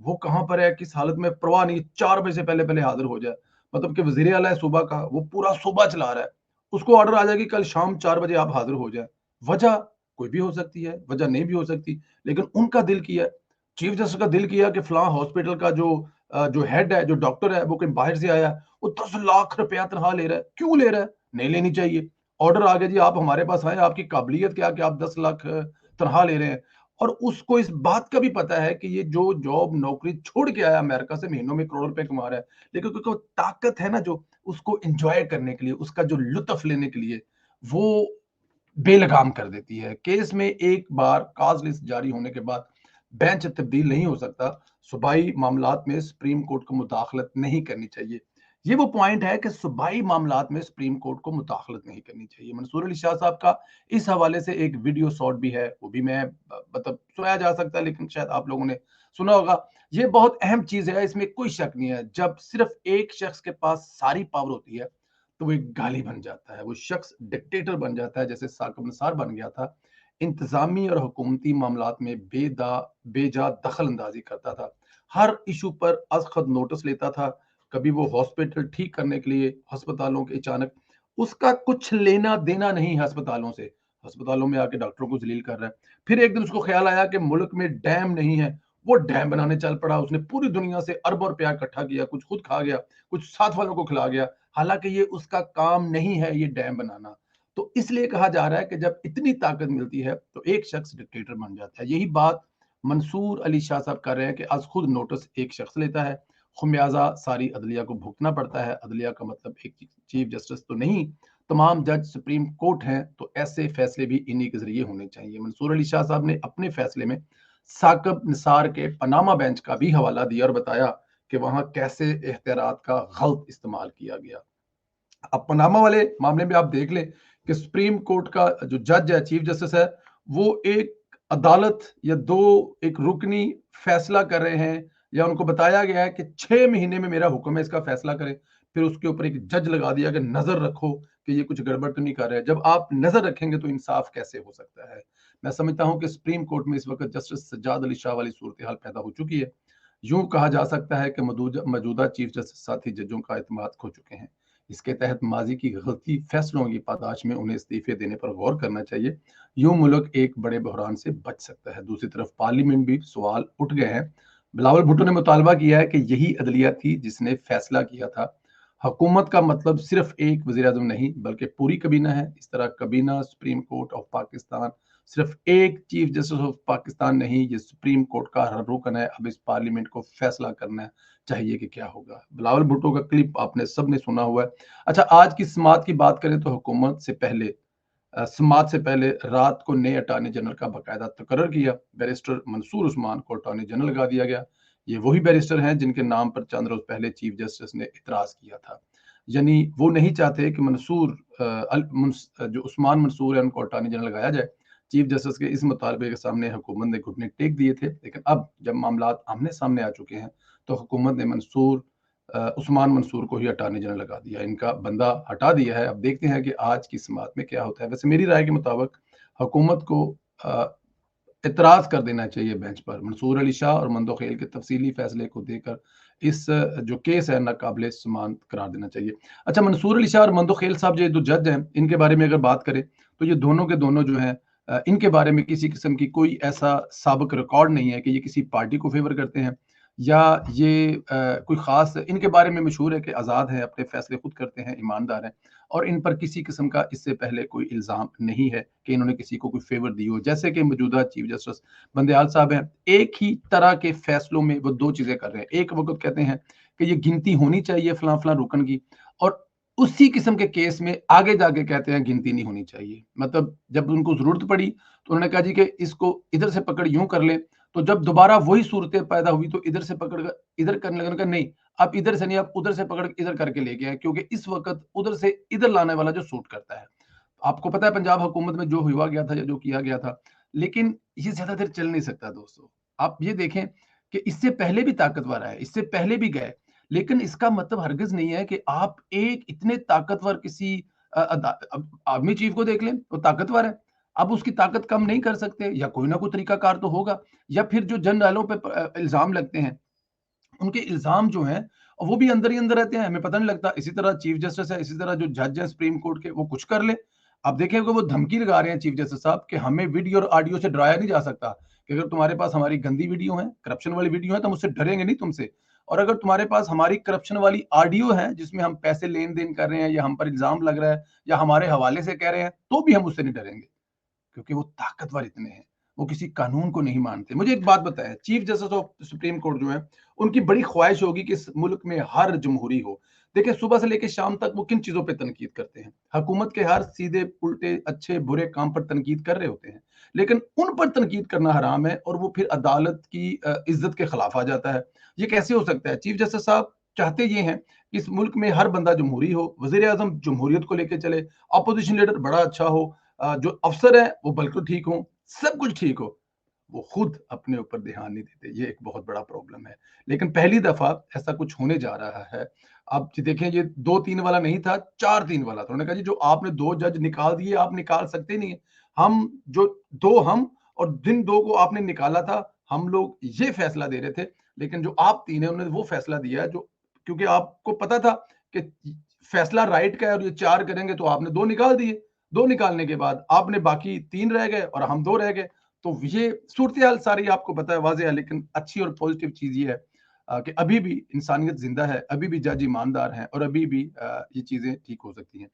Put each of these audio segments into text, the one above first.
وہ کہاں پر ہے, کس حالت میں, پرواہ نہیں, 4 بجے سے پہلے پہلے حاضر ہو جائے. مطلب کہ وزیر اعلیٰ ہے صوبہ کا, وہ پورا صوبہ چلا رہا ہے, اس کو آرڈر آ جائے کہ کل شام 4 بجے آپ حاضر ہو جائیں. وجہ کوئی بھی ہو سکتی ہے, وجہ نہیں بھی ہو سکتی, لیکن ان کا دل کیا, چیف جسٹس کا دل کیا کہ فلاں ہاسپٹل کا جو ہیڈ ہے, جو ڈاکٹر ہے, وہ کہیں باہر سے آیا ہے, وہ 10 لاکھ روپیہ تنخواہ لے رہا ہے. کیوں لے رہا ہے؟ نہیں لینی چاہیے. آرڈر آ گیا جی, آپ ہمارے پاس آئے, آپ کی قابلیت کیا کہ آپ 10 لاکھ تنخواہ لے رہے ہیں. اور اس کو اس بات کا بھی پتا ہے کہ یہ جو جاب نوکری چھوڑ کے آیا امریکہ سے, مہینوں میں کروڑ روپے کما رہا ہے, لیکن کیونکہ وہ طاقت ہے نا, جو اس کو انجوائے کرنے کے لیے, اس کا جو لطف لینے کے لیے, وہ بے لگام کر دیتی ہے. کیس میں ایک بار کاز لسٹ جاری ہونے کے بعد بینچ تبدیل نہیں ہو سکتا. صوبائی معاملات میں سپریم کورٹ کو مداخلت نہیں کرنی چاہیے. یہ وہ پوائنٹ ہے کہ صوبائی معاملات میں سپریم کورٹ کو مداخلت نہیں کرنی چاہیے. منصور علی شاہ صاحب کا اس حوالے سے ایک ویڈیو شارٹ بھی ہے, وہ بھی میں مطلب سنایا جا سکتا ہے, لیکن شاید آپ لوگوں نے سنا ہوگا. یہ بہت اہم چیز ہے, اس میں کوئی شک نہیں ہے. جب صرف ایک شخص کے پاس ساری پاور ہوتی ہے تو وہ ایک گالی بن جاتا ہے, وہ شخص ڈکٹیٹر بن جاتا ہے, جیسے ثاقب نثار بن گیا تھا. انتظامی اور حکومتی معاملات میں بے جا دخل اندازی کرتا تھا, ہر ایشو پر از خود نوٹس لیتا تھا. کبھی وہ ہاسپٹل ٹھیک کرنے کے لیے ہسپتالوں کے اچانک, اس کا کچھ لینا دینا نہیں ہسپتالوں سے, ہسپتالوں میں آ کے ڈاکٹروں کو ذلیل کر رہا ہے. پھر ایک دن اس کو خیال آیا کہ ملک میں ڈیم نہیں ہے, وہ ڈیم بنانے چل پڑا. اس نے پوری دنیا سے اربوں روپیہ اکٹھا کیا, کچھ خود کھا گیا, کچھ ساتھ والوں کو کھلا گیا, حالانکہ یہ اس کا کام نہیں ہے یہ ڈیم بنانا. تو اس لیے کہا جا رہا ہے کہ جب اتنی طاقت ملتی ہے تو ایک شخص ڈکٹیٹر بن جاتا ہے. یہی بات منصور علی شاہ صاحب کر رہے ہیں کہ از خود نوٹس ایک شخص لیتا ہے, خمیازہ ساری عدلیہ کو بھگتنا پڑتا ہے. عدلیہ کا مطلب ایک چیف جسٹس تو نہیں, تمام جج سپریم کورٹ ہیں, تو ایسے فیصلے بھی انہی کے ذریعے ہونے چاہیے. منصور علی شاہ صاحب نے اپنے فیصلے میں ثاقب نثار کے پاناما بینچ کا بھی حوالہ دیا اور بتایا کہ وہاں کیسے اختیارات کا غلط استعمال کیا گیا. اب پاناما والے معاملے میں آپ دیکھ لیں کہ سپریم کورٹ کا جو جج ہے, چیف جسٹس ہے, وہ ایک عدالت یا دو ایک رکنی فیصلہ کر رہے ہیں, یا ان کو بتایا گیا ہے کہ 6 مہینے میں میرا حکم ہے, اس کا فیصلہ کریں. پھر اس کے اوپر ایک جج لگا دیا کہ نظر رکھو کہ یہ کچھ گڑبڑ تو نہیں کر رہے. جب آپ نظر رکھیں گے تو انصاف کیسے ہو سکتا ہے؟ میں سمجھتا ہوں کہ سپریم کورٹ میں اس وقت جسٹس سجاد علی شاہ والی صورتحال پیدا ہو چکی ہے. یوں کہا جا سکتا ہے کہ موجودہ چیف جسٹس ساتھی ججوں کا اعتماد کھو چکے ہیں. اس کے تحت ماضی کی غلطی فیصلوں کی پاداش میں انہیں استعفے دینے پر غور کرنا چاہیے. یوں ملک ایک بڑے بحران سے بچ سکتا ہے. دوسری طرف پارلیمنٹ بھی سوال اٹھ گئے ہیں. بلاول بھٹو نے مطالبہ کیا ہے کہ یہی عدلیہ تھی جس نے فیصلہ کیا تھا. حکومت کا مطلب صرف ایک وزیر اعظم نہیں بلکہ پوری کابینہ ہے. اس طرح کابینہ سپریم کورٹ آف پاکستان صرف ایک چیف جسٹس آف پاکستان نہیں, یہ سپریم کورٹ کا ہر رکن ہے. اب اس پارلیمنٹ کو فیصلہ کرنا چاہیے کہ کیا ہوگا. بلاول بھٹو کا کلپ آپ نے سب نے سنا ہوا ہے. اچھا, آج کی سماعت کی بات کریں تو حکومت سے پہلے سماعت سے پہلے رات کو نئے اٹارنی جنرل کا باقاعدہ تقرر کیا. بیرسٹر منصور عثمان کو اٹارنی جنرل لگا دیا گیا. یہ وہی بیرسٹر ہیں جن کے نام پر چند روز پہلے چیف جسٹس نے اعتراض کیا تھا. یعنی وہ نہیں چاہتے کہ جو عثمان منصور ہے ان کو اٹارنی جنرل لگایا جائے. چیف جسٹس کے اس مطالبے کے سامنے حکومت نے گھٹنے ٹیک دیے تھے, لیکن اب جب معاملات آمنے سامنے آ چکے ہیں تو حکومت نے عثمان منصور کو ہی اٹارنی جنرل لگا دیا, ان کا بندہ ہٹا دیا ہے. اب دیکھتے ہیں کہ آج کی سماعت میں کیا ہوتا ہے. ویسے میری رائے کے مطابق حکومت کو اعتراض کر دینا چاہیے بینچ پر. منصور علی شاہ اور مندوخیل کے تفصیلی فیصلے کو دے کر اس جو کیس ہے ناقابل سماعت قرار دینا چاہیے. اچھا, منصور علی شاہ اور مندوخیل صاحب جو دو جج ہیں, ان کے بارے میں اگر بات کریں تو یہ دونوں کے دونوں جو ہیں, ان کے بارے میں کسی قسم کی کوئی ایسا سابق ریکارڈ نہیں ہے کہ یہ کسی پارٹی کو فیور کرتے ہیں یا یہ کوئی خاص. ان کے بارے میں مشہور ہے کہ آزاد ہیں, اپنے فیصلے خود کرتے ہیں, ایماندار ہیں, اور ان پر کسی قسم کا اس سے پہلے کوئی الزام نہیں ہے کہ انہوں نے کسی کو کوئی فیور دی ہو. جیسے کہ موجودہ چیف جسٹس بندیال صاحب ہیں, ایک ہی طرح کے فیصلوں میں وہ دو چیزیں کر رہے ہیں. ایک وقت کہتے ہیں کہ یہ گنتی ہونی چاہیے فلاں فلاں رکن کی, اور اسی قسم کے کیس میں آگے جا کے کہتے ہیں گنتی نہیں ہونی چاہیے. مطلب جب ان کو ضرورت پڑی تو انہوں نے کہا جی کہ اس کو ادھر سے پکڑ یوں کر لیں, تو جب دوبارہ وہی صورتیں پیدا ہوئی تو ادھر سے پکڑ کر ادھر کرنے لگا, نہیں آپ ادھر سے نہیں, آپ ادھر سے پکڑ ادھر کر کے لے گئے, کیونکہ اس وقت ادھر سے ادھر لانے والا جو سوٹ کرتا ہے. آپ کو پتا ہے پنجاب حکومت میں جو ہوا گیا تھا یا جو کیا گیا تھا, لیکن یہ زیادہ دیر چل نہیں سکتا دوستو. آپ یہ دیکھیں کہ اس سے پہلے بھی طاقتور ہے, اس سے پہلے بھی گئے, لیکن اس کا مطلب ہرگز نہیں ہے کہ آپ ایک اتنے طاقتور کسی آرمی چیف کو دیکھ لیں, وہ طاقتور ہے, اب اس کی طاقت کم نہیں کر سکتے, یا کوئی نہ کوئی طریقہ کار تو ہوگا. یا پھر جو جنرلوں پہ الزام لگتے ہیں, ان کے الزام جو ہیں وہ بھی اندر ہی اندر رہتے ہیں، ہمیں پتہ نہیں لگتا. اسی طرح چیف جسٹس ہے، اسی طرح جو جج ہیں سپریم کورٹ کے، وہ کچھ کر لیں. آپ دیکھیں کہ وہ دھمکی لگا رہے ہیں چیف جسٹس صاحب کہ ہمیں ویڈیو اور آڈیو سے ڈرایا نہیں جا سکتا، کہ اگر تمہارے پاس ہماری گندی ویڈیو ہیں، کرپشن والی ویڈیو ہیں، تو ہم اس سے ڈریں گے نہیں تم سے. اور اگر تمہارے پاس ہماری کرپشن والی آڈیو ہے جس میں ہم پیسے لین دین کر رہے ہیں یا ہم پر الزام لگ رہا ہے یا ہمارے حوالے سے کہہ رہے ہیں، تو بھی ہم اس سے نہیں ڈریں گے، کیونکہ وہ طاقتور اتنے ہیں، وہ کسی قانون کو نہیں مانتے. مجھے ایک بات بتایا، chief justice of supreme court جو ہے، ان کی بڑی خواہش ہوگی کہ اس ملک میں ہر جمہوری ہو. دیکھیں صبح سے لے کے شام تک وہ کن چیزوں پہ تنقید کرتے ہیں؟ حکومت کے ہر سیدھے الٹے اچھے برے کام پر تنقید کر رہے ہوتے ہیں، لیکن ان پر تنقید کرنا حرام ہے اور وہ پھر عدالت کی عزت کے خلاف آ جاتا ہے. یہ کیسے ہو سکتا ہے؟ چیف جسٹس صاحب چاہتے یہ ہیں کہ اس ملک میں ہر بندہ جمہوری ہو، وزیر اعظم جمہوریت کو لے کے چلے، اپوزیشن لیڈر بڑا اچھا ہو، جو افسر ہیں وہ بالکل ٹھیک ہوں، سب کچھ ٹھیک ہو. وہ خود اپنے اوپر دھیان نہیں دیتے. یہ ایک بہت بڑا پرابلم ہے. لیکن پہلی دفعہ ایسا کچھ ہونے جا رہا ہے. آپ دیکھیں یہ 2-3 والا نہیں تھا، 4-3 والا تھا. انہوں نے کہا جی جو آپ نے 2 جج نکال دیے آپ نکال سکتے نہیں ہیں. ہم جو 2 ہم اور جن 2 کو آپ نے نکالا تھا ہم لوگ یہ فیصلہ دے رہے تھے، لیکن جو آپ 3 ہیں انہوں نے وہ فیصلہ دیا ہے جو، کیونکہ آپ کو پتا تھا کہ فیصلہ رائٹ کا ہے اور یہ 4 کریں گے، تو آپ نے 2 نکال دیے. 2 نکالنے کے بعد آپ نے باقی 3 رہ گئے اور ہم 2 رہ گئے. تو یہ صورتحال ساری آپ کو پتا ہے، واضح ہے. لیکن اچھی اور پوزیٹیو چیز یہ ہے کہ ابھی بھی انسانیت زندہ ہے، ابھی بھی جج ایماندار ہیں اور ابھی بھی یہ چیزیں ٹھیک ہو سکتی ہیں.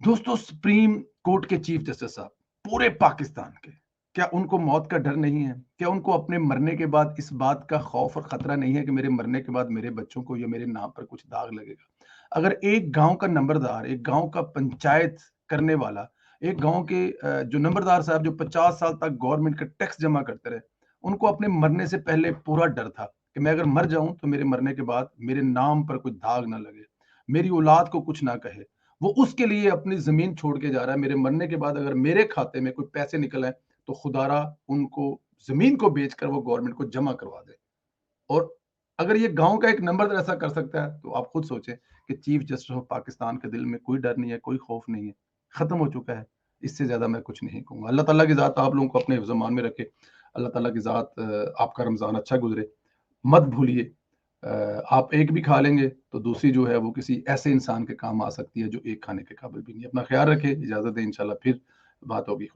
دوستو سپریم کورٹ کے چیف جسٹس صاحب پورے پاکستان کے، کیا ان کو موت کا ڈر نہیں ہے؟ کیا ان کو اپنے مرنے کے بعد اس بات کا خوف اور خطرہ نہیں ہے کہ میرے مرنے کے بعد میرے بچوں کو یا میرے نام پر کچھ داغ لگے گا؟ اگر ایک گاؤں کا نمبردار، ایک گاؤں کا پنچایت کرنے والا، ایک گاؤں کے جو نمبردار صاحب جو 50 سال تک گورنمنٹ کا ٹیکس جمع کرتے رہے، ان کو اپنے مرنے سے پہلے پورا ڈر تھا کہ میں اگر مر جاؤں تو میرے مرنے کے بعد میرے نام پر کوئی داغ نہ لگے، میری اولاد کو کچھ نہ کہے. وہ اس کے لیے اپنی زمین چھوڑ کے جا رہا ہے. میرے مرنے کے بعد اگر میرے کھاتے میں کوئی پیسے نکل آئے تو خدا را ان کو زمین کو بیچ کر وہ گورنمنٹ کو جمع کروا دے. اور اگر یہ گاؤں کا ایک نمبر ایسا کر سکتا ہے تو آپ خود سوچیں کہ چیف جسٹس آف پاکستان کے دل میں کوئی ڈر نہیں ہے، کوئی خوف نہیں ہے. ختم ہو چکا ہے. اس سے زیادہ میں کچھ نہیں کہوں گا. اللہ تعالیٰ کی ذات آپ لوگوں کو اپنے حفظ و امان میں رکھے. اللہ تعالیٰ کی ذات آپ کا رمضان اچھا گزرے. مت بھولیے آپ ایک بھی کھا لیں گے تو دوسری جو ہے وہ کسی ایسے انسان کے کام آ سکتی ہے جو ایک کھانے کے قابل بھی نہیں. اپنا خیال رکھے. اجازت دیں، انشاءاللہ پھر بات ہوگی.